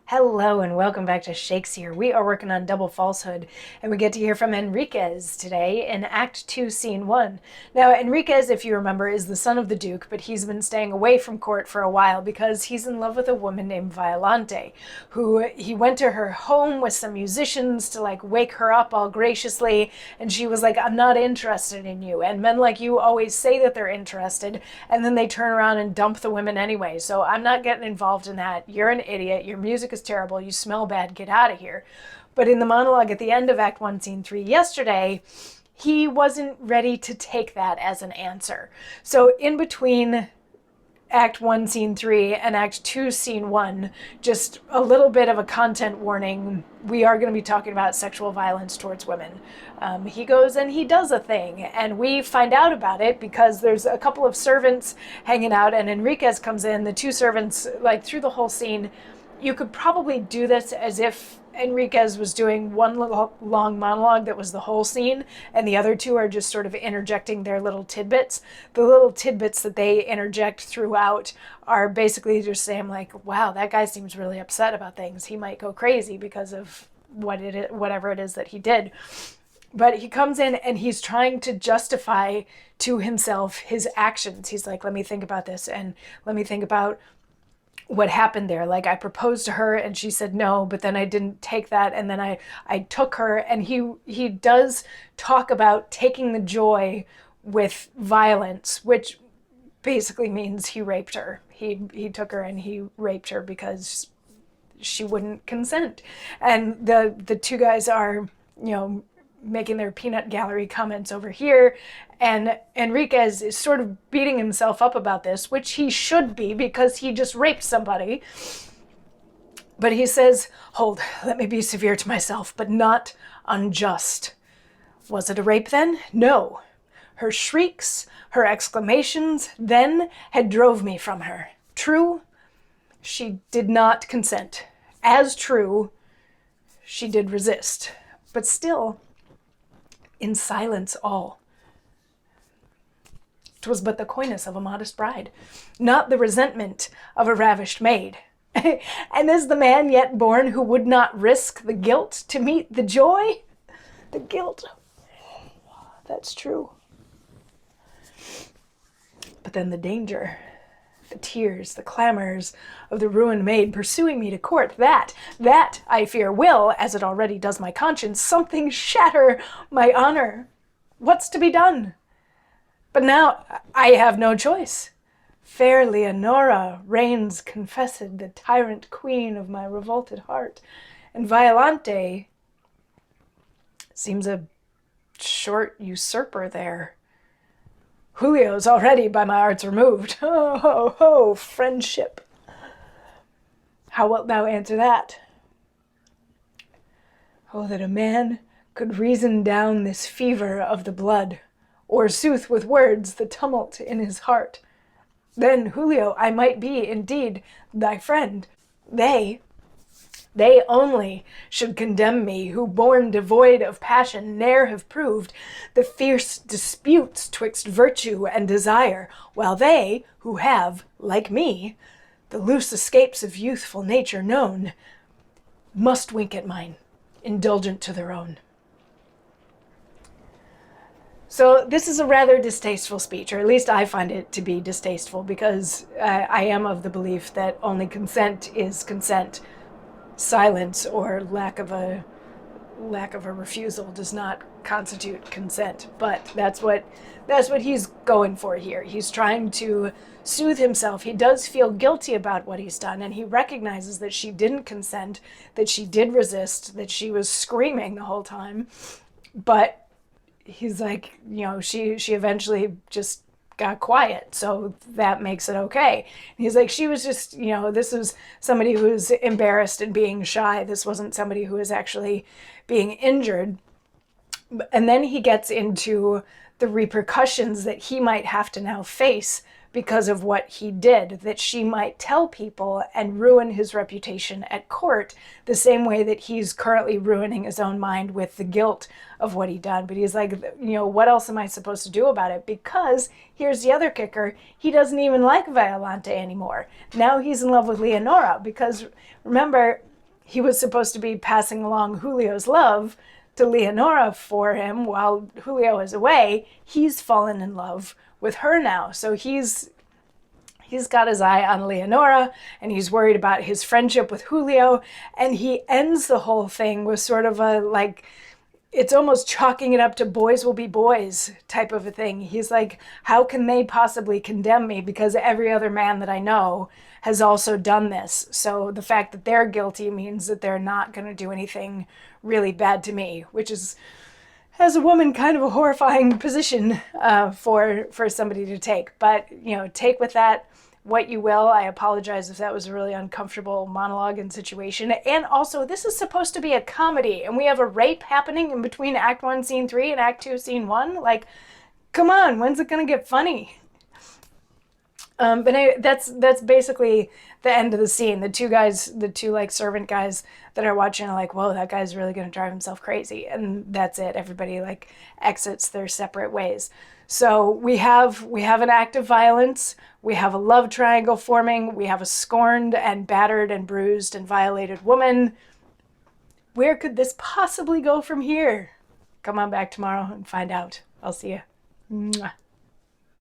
Hello and welcome back to Shakesyear. We are working on Double Falsehood, and we get to hear from Henriquez today in Act 2, Scene 1. Now, Henriquez, if you remember, is the son of the Duke, but he's been staying away from court for a while because he's in love with a woman named Violante, who he went to her home with some musicians to wake her up all graciously, and she was like, "I'm not interested in you." And men like you always say that they're interested, and then they turn around and dump the women anyway. So I'm not getting involved in that. You're an idiot. Your music is terrible. You smell bad. Get out of here. But in the monologue at the end of Act 1, Scene 3 yesterday, he wasn't ready to take that as an answer. So in between Act 1, Scene 3 and Act 2, Scene 1, just a little bit of a content warning. We are going to be talking about sexual violence towards women. He goes and he does a thing, and we find out about it because there's a couple of servants hanging out, and Henriquez comes in. The two servants, through the whole scene, you could probably do this as if Henriquez was doing one long monologue that was the whole scene, and the other two are just sort of interjecting their little tidbits. The little tidbits that they interject throughout are basically just saying, wow, that guy seems really upset about things. He might go crazy because of whatever it is that he did. But he comes in and he's trying to justify to himself his actions. He's like, let me think about this, and let me think about what happened there. I proposed to her and she said no, but then I didn't take that, and then I took her. And he does talk about taking the joy with violence, which basically means he raped her. He took her and he raped her because she wouldn't consent. And the two guys are, making their peanut gallery comments over here, and Henriquez is sort of beating himself up about this, which he should be because he just raped somebody. But he says, hold, let me be severe to myself, but not unjust. Was it a rape then? No. Her shrieks, her exclamations then had drove me from her. True, she did not consent. As true, she did resist. But still, in silence all. 'Twas but the coyness of a modest bride, not the resentment of a ravished maid. And is the man yet born who would not risk the guilt to meet the joy? The guilt, that's true. But then the danger, the tears, the clamors of the ruined maid pursuing me to court, that I fear will, as it already does my conscience, something shatter my honor. What's to be done? But now I have no choice. Fair Leonora reigns confessed, the tyrant queen of my revolted heart, and Violante seems a short usurper there. Julio's already by my arts removed. Ho, ho, ho, friendship. How wilt thou answer that? Oh, that a man could reason down this fever of the blood, or soothe with words the tumult in his heart. Then, Julio, I might be indeed thy friend. They only should condemn me, who, born devoid of passion, ne'er have proved the fierce disputes twixt virtue and desire, while they, who have, like me, the loose escapes of youthful nature known, must wink at mine, indulgent to their own. So this is a rather distasteful speech, or at least I find it to be distasteful, because I am of the belief that only consent is consent. Silence or lack of a refusal does not constitute consent. But that's what he's going for here. He's trying to soothe himself. He does feel guilty about what he's done, and he recognizes that she didn't consent, that she did resist, that she was screaming the whole time. But he's like, she eventually just got quiet, so that makes it okay. And he's like, she was just, this was somebody who was embarrassed and being shy. This wasn't somebody who was actually being injured. And then he gets into the repercussions that he might have to now face because of what he did, that she might tell people and ruin his reputation at court the same way that he's currently ruining his own mind with the guilt of what he done. But he's like, what else am I supposed to do about it? Because here's the other kicker. He doesn't even like Violante anymore. Now he's in love with Leonora, because remember, he was supposed to be passing along Julio's love to Leonora for him while Julio is away. He's fallen in love with her now. So he's got his eye on Leonora, and he's worried about his friendship with Julio, and he ends the whole thing with sort of a, like, it's almost chalking it up to boys will be boys type of a thing. He's like, how can they possibly condemn me, because every other man that I know has also done this. So the fact that they're guilty means that they're not going to do anything really bad to me, which is, as a woman, kind of a horrifying position for somebody to take. But, you know, take with that what you will. I apologize if that was a really uncomfortable monologue and situation. And also, this is supposed to be a comedy, and we have a rape happening in between Act 1, Scene 3 and Act 2, Scene 1. Like, come on, when's it gonna get funny? That's basically the end of the scene. The two like servant guys that are watching are like, whoa, that guy's really gonna drive himself crazy. And that's it. Everybody like exits their separate ways. So we have an act of violence, we have a love triangle forming, we have a scorned and battered and bruised and violated woman. Where could this possibly go from here? Come on back tomorrow and find out. I'll see you. Mwah.